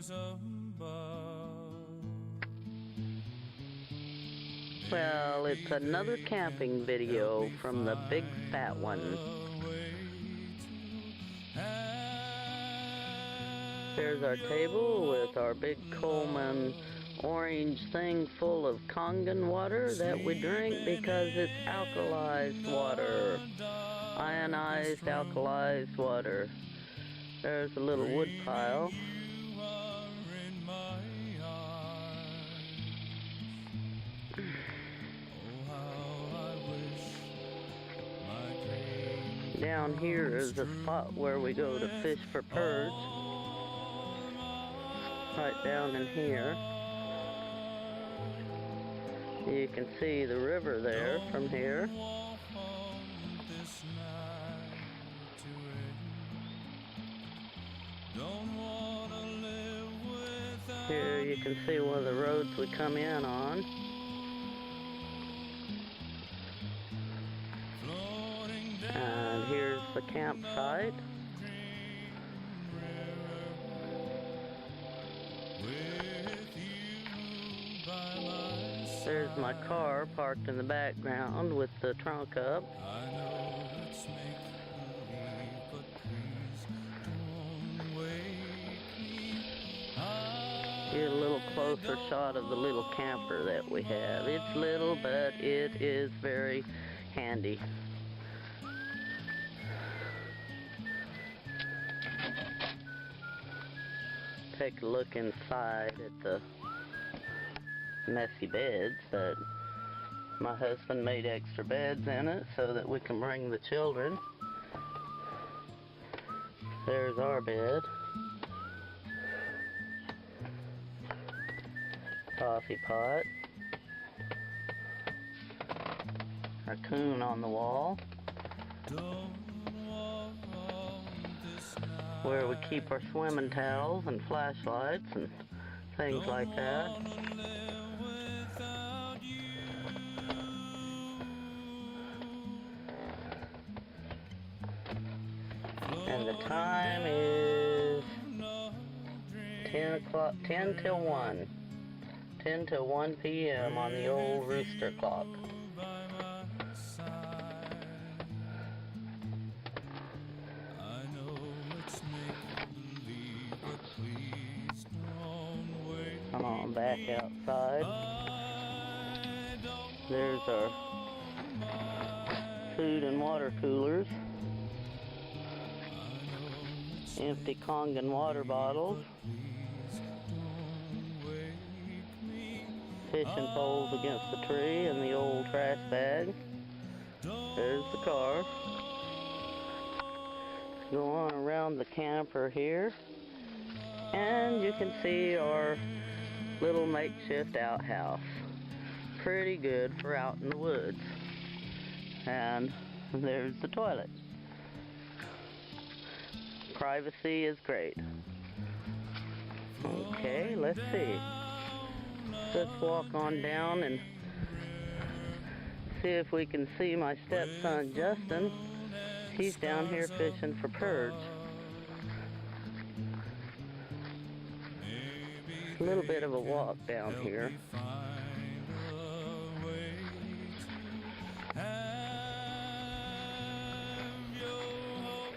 stars above. Well, it's another camping video from the Big Fat One. There's our table with our big Coleman orange thing full of Kangen water that we drink because it's alkalized water. Ionized, alkalized water. There's a little wood pile. Down here is the spot where we go to fish for perch. Right down in here. You can see the river there from here. Here you can see one of the roads we come in on. And here's the campsite. There's my car parked in the background with the trunk up. Get a little closer shot of the little camper that we have. It's little, but it is very handy. Take a look inside at the messy beds, but my husband made extra beds in it so that we can bring the children. There's our bed. Coffee pot. Raccoon on the wall. Where we keep our swimming towels and flashlights and things like that. And the time is 10 o'clock, 10 till 1. 10 till 1 p.m. on the old rooster clock. Come on back outside. There's our food and water coolers. Empty Kangen water bottles. Fishing poles against the tree and the old trash bag. There's the car. Go on around the camper here. And you can see our little makeshift outhouse. Pretty good for out in the woods. And there's the toilet. Privacy is great. Okay, let's see. Let's walk on down and see if we can see my stepson Justin. He's down here fishing for perch. A little bit of a walk down here.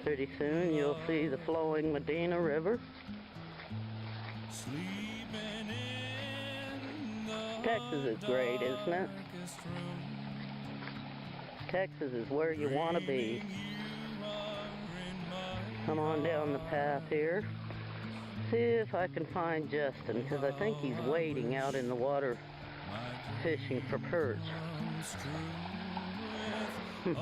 Pretty soon you'll see the flowing Medina River. Texas is great, isn't it? Texas is where you want to be. Come on down the path here. See if I can find Justin, because I think he's waiting out in the water fishing for perch. See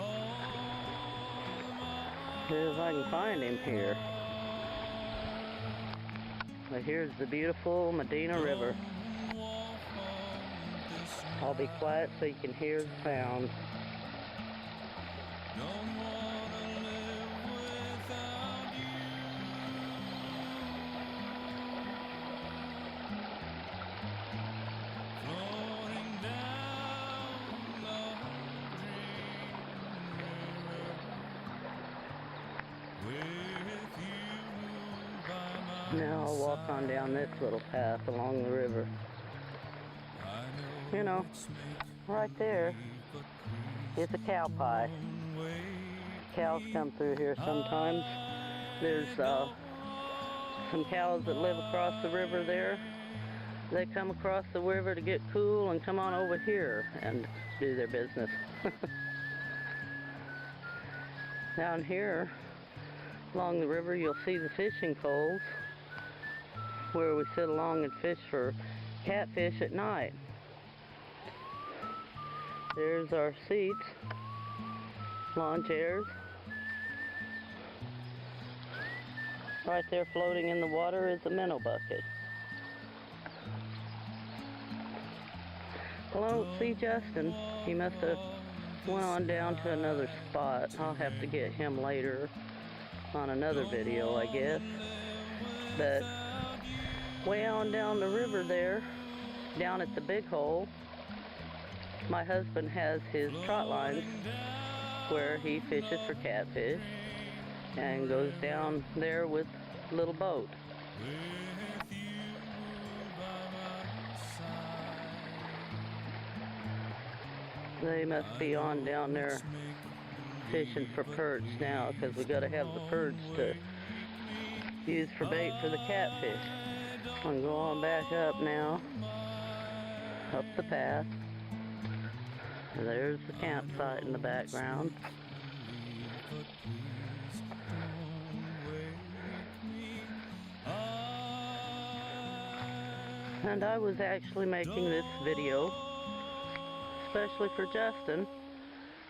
if I can find him here. But here's the beautiful Medina River. I'll be quiet so you can hear the sound. Now I'll walk on down this little path along the river. You know, right there is a cow pie. Cows come through here sometimes. There's some cows that live across the river there. They come across the river to get cool and come on over here and do their business. Down here along the river you'll see the fishing poles where we sit along and fish for catfish at night. There's our seats, lawn chairs. Right there floating in the water is a minnow bucket. Well, I don't see Justin. He must have went on down to another spot. I'll have to get him later on another video, I guess. But way on down the river there, down at the big hole, my husband has his trot lines where he fishes for catfish and goes down there with a little boat. They must be on down there fishing for perch now, because we got to have the perch to use for bait for the catfish. I'm going back up now, up the path. There's the campsite in the background. And I was actually making this video especially for Justin,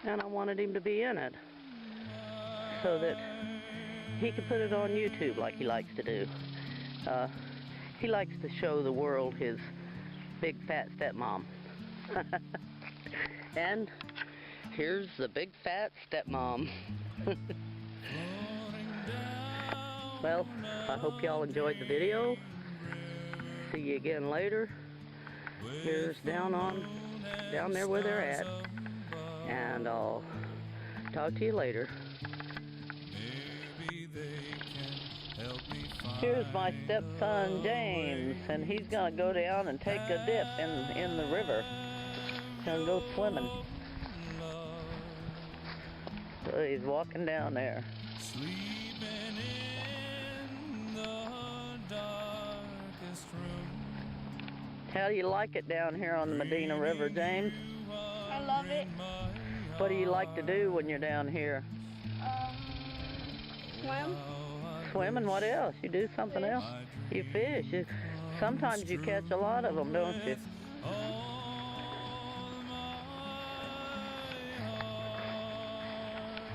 and I wanted him to be in it so that he could put it on YouTube like he likes to do. He likes to show the world his big fat stepmom. And here's the big fat stepmom. Well, I hope y'all enjoyed the video. See you again later. Here's down there where they're at, and I'll talk to you later. Here's my stepson James, and he's gonna go down and take a dip in the river. He's gonna go swimming. So he's walking down there. How do you like it down here on the Medina River, James? I love it. What do you like to do when you're down here? Swim. Swim, and what else? You do something else? You fish. Sometimes you catch a lot of them, don't you?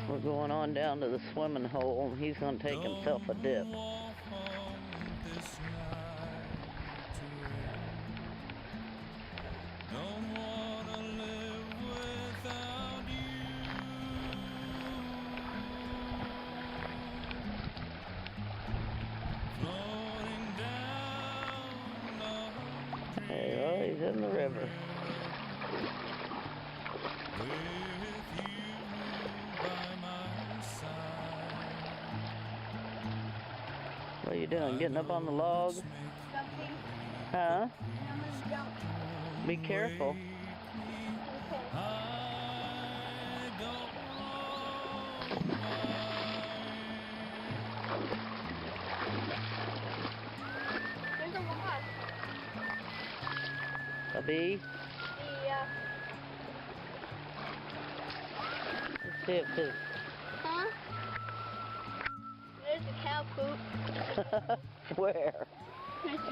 We're going on down to the swimming hole, and he's going to take himself a dip. There you go, he's in the river. What are you doing? Getting up on the log? Jumping. Huh? I'm gonna jump. Be careful. Okay. There's a wasp. A bee? Yeah. Let's see if it's... Huh? There's a cow poop. Where?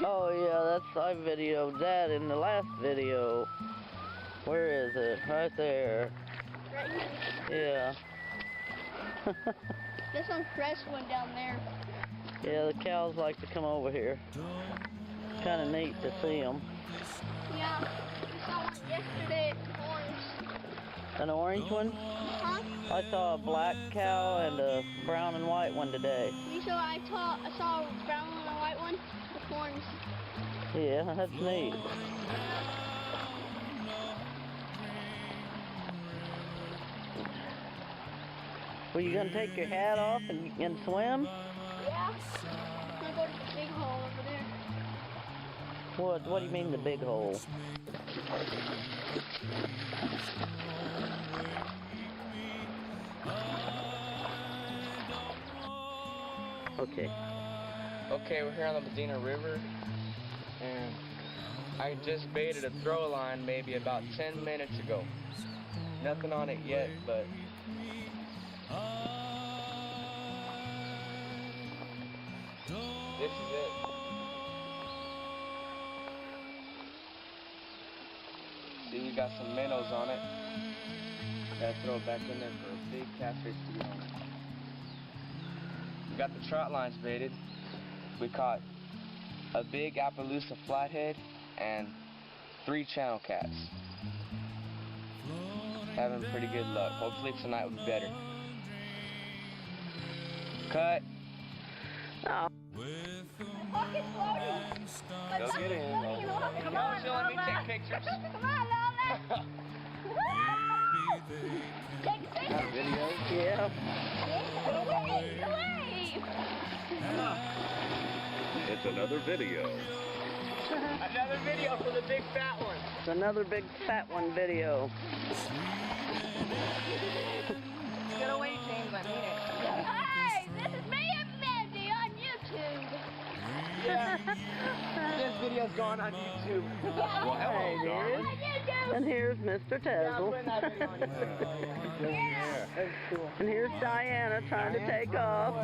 Oh yeah, I videoed that in the last video. Where is it? Right there. Right here. Yeah. There's some fresh one down there. Yeah, the cows like to come over here. Kind of neat to see them. Yeah. We saw one yesterday. Orange. An orange one? Huh? I saw a black cow and a brown and white one today. I saw a brown and a white one with horns. Yeah, that's neat. Were you gonna take your hat off and swim? Yeah. I'm gonna go to the big hole over What do you mean the big hole? Okay. Okay, we're here on the Medina River, and I just baited a throw line maybe about 10 minutes ago. Nothing on it yet, but this is it. See, we got some minnows on it. Gotta throw it back in there for a big catfish to get on it. We got the trot lines baited. We caught a big Appaloosa flathead and 3 channel cats. Having pretty good luck. Hopefully tonight will be better. Cut. Oh. Pocket's loaded. Go get in. Come on, So let me take pictures. Come on, Lola. Take a picture. Video. Yeah. Wave. It's another video. Another video for the big fat one. It's another big fat one video. Get away, James. I mean it. Hey, this is me and Mandy on YouTube. Yeah. This video's going on YouTube. Well, hello, darling. On YouTube. And here's Mr. Tezel. That's cool. And here's Diana trying to take off.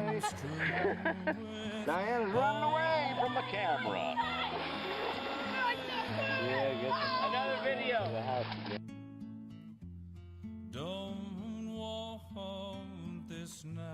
Diana's running away from the camera. Another video. Don't want this night.